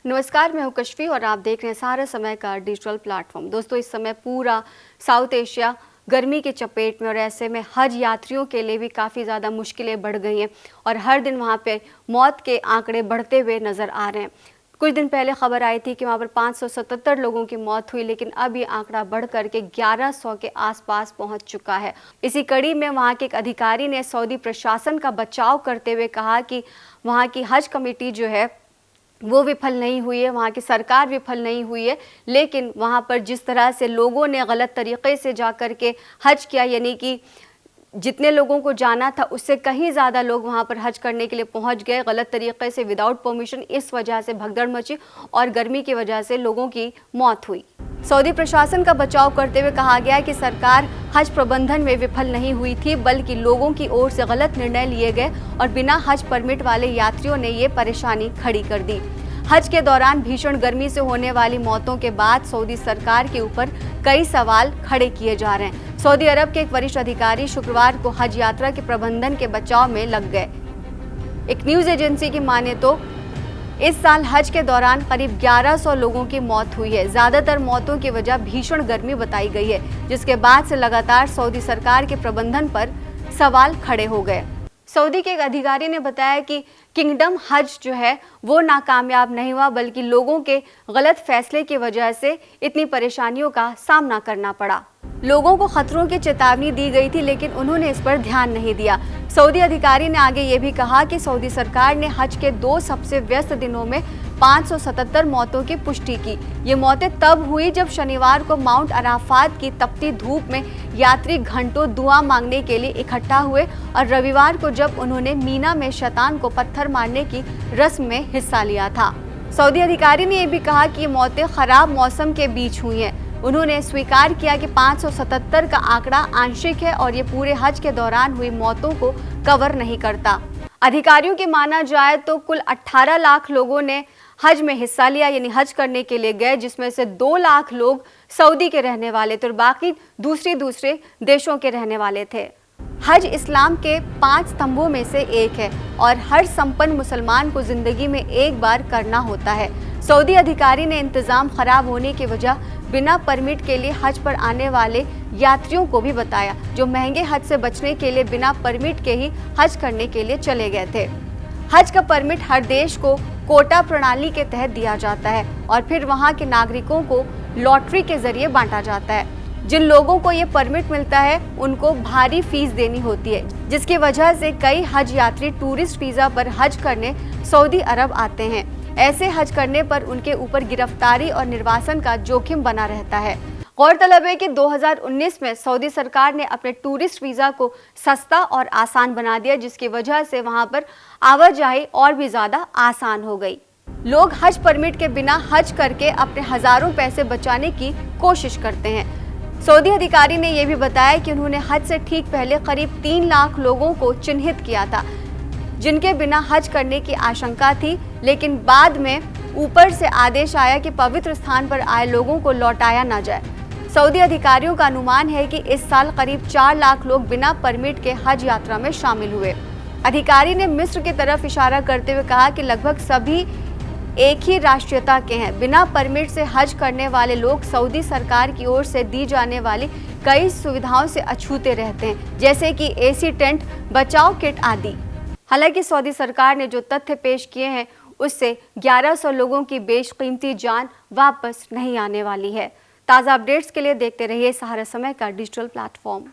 नमस्कार, मैं हूं कश्फी और आप देख रहे हैं सहारा समय का डिजिटल प्लेटफॉर्म। दोस्तों, इस समय पूरा साउथ एशिया गर्मी के चपेट में और ऐसे में हज यात्रियों के लिए भी काफ़ी ज़्यादा मुश्किलें बढ़ गई हैं और हर दिन वहां पे मौत के आंकड़े बढ़ते हुए नज़र आ रहे हैं। कुछ दिन पहले खबर आई थी कि वहाँ पर 577 लोगों की मौत हुई, लेकिन अब ये आंकड़ा बढ़ करके 1100 के आसपास पहुंच चुका है। इसी कड़ी में वहाँ के एक अधिकारी ने सऊदी प्रशासन का बचाव करते हुए कहा कि वहाँ की हज कमेटी जो है वो विफल नहीं हुई है, वहाँ की सरकार विफल नहीं हुई है, लेकिन वहाँ पर जिस तरह से लोगों ने गलत तरीके से जा कर के हज किया, यानी कि जितने लोगों को जाना था उससे कहीं ज़्यादा लोग वहाँ पर हज करने के लिए पहुँच गए गलत तरीके से विदाउट परमिशन। इस वजह से भगदड़ मची और गर्मी की वजह से लोगों की मौत हुई। सऊदी प्रशासन का बचाव करते हुए कहा गया है कि सरकार हज प्रबंधन में विफल नहीं हुई थी, बल्कि लोगों की ओर से गलत निर्णय लिए गए और बिना हज परमिट वाले यात्रियों ने ये परेशानी खड़ी कर दी। हज के दौरान भीषण गर्मी से होने वाली मौतों के बाद सऊदी सरकार के ऊपर कई सवाल खड़े किए जा रहे हैं। सऊदी अरब के एक वरिष्ठ अधिकारी शुक्रवार को हज यात्रा के प्रबंधन के बचाव में लग गए। एक न्यूज एजेंसी की माने तो इस साल हज के दौरान करीब 1100 लोगों की मौत हुई है। ज्यादातर मौतों की वजह भीषण गर्मी बताई गई है, जिसके बाद से लगातार सऊदी सरकार के प्रबंधन पर सवाल खड़े हो गए। सऊदी के एक अधिकारी ने बताया कि किंगडम हज जो है वो नाकामयाब नहीं हुआ, बल्कि लोगों के गलत फैसले की वजह से इतनी परेशानियों का सामना करना पड़ा। लोगों को खतरों की चेतावनी दी गई थी, लेकिन उन्होंने इस पर ध्यान नहीं दिया। सऊदी अधिकारी ने आगे ये भी कहा कि सऊदी सरकार ने हज के 2 सबसे व्यस्त दिनों में 577 मौतों की पुष्टि की। ये मौतें तब हुई जब शनिवार को माउंट अराफात की तपती धूप में यात्री घंटों दुआ मांगने के लिए इकट्ठा हुए और रविवार को जब उन्होंने मीना में शैतान को पत्थर मारने की रस्म में हिस्सा लिया था। सऊदी अधिकारी ने यह भी कहा कि ये मौतें खराब मौसम के बीच हुई हैं। उन्होंने स्वीकार किया कि 577 का आंकड़ा आंशिक है और ये पूरे हज के दौरान हुई मौतों को कवर नहीं करता। अधिकारियों की माना जाए तो कुल 18 लाख लोगों ने हज में हिस्सा लिया, यानी हज करने के लिए गए, जिसमें से 2 लाख लोग सऊदी के रहने वाले थे और बाकी दूसरे देशों के रहने वाले थे। हज इस्लाम के 5 स्तंभों में से एक है और हर संपन्न मुसलमान को जिंदगी में एक बार करना होता है। सऊदी अधिकारी ने इंतजाम खराब होने की वजह बिना परमिट के लिए हज पर आने वाले यात्रियों को भी बताया, जो महंगे हज से बचने के लिए बिना परमिट के ही हज करने के लिए चले गए थे। हज का परमिट हर देश को कोटा प्रणाली के तहत दिया जाता है और फिर वहां के नागरिकों को लॉटरी के जरिए बांटा जाता है। जिन लोगों को ये परमिट मिलता है उनको भारी फीस देनी होती है, जिसकी वजह से कई हज यात्री टूरिस्ट वीजा पर हज करने सऊदी अरब आते हैं। ऐसे हज करने पर उनके ऊपर गिरफ्तारी और निर्वासन का जोखिम बना रहता है। गौरतलब है कि 2019 में सऊदी सरकार ने अपने टूरिस्ट वीजा को सस्ता और आसान बना दिया, जिसकी वजह से वहां पर आवाजाही और भी ज्यादा आसान हो गई। लोग हज परमिट के बिना हज करके अपने हजारों पैसे बचाने की कोशिश करते हैं। सऊदी अधिकारी ने यह भी बताया कि उन्होंने हज से ठीक पहले करीब 3 लाख लोगों को चिन्हित किया था, जिनके बिना हज करने की आशंका थी, लेकिन बाद में ऊपर से आदेश आया कि पवित्र स्थान पर आए लोगों को लौटाया ना जाए। सऊदी अधिकारियों का अनुमान है कि इस साल करीब 4 लाख लोग बिना परमिट के हज यात्रा में शामिल हुए। अधिकारी ने मिस्र की तरफ इशारा करते हुए कहा कि लगभग सभी एक ही राष्ट्रीयता के हैं। बिना परमिट से हज करने वाले लोग सऊदी सरकार की ओर से दी जाने वाली कई सुविधाओं से अछूते रहते हैं, जैसे कि एसी टेंट, बचाव किट आदि। हालांकि सऊदी सरकार ने जो तथ्य पेश किए हैं उससे 1100 लोगों की बेशकीमती जान वापस नहीं आने वाली है। ताज़ा अपडेट्स के लिए देखते रहिए सहारा समय का डिजिटल प्लेटफॉर्म।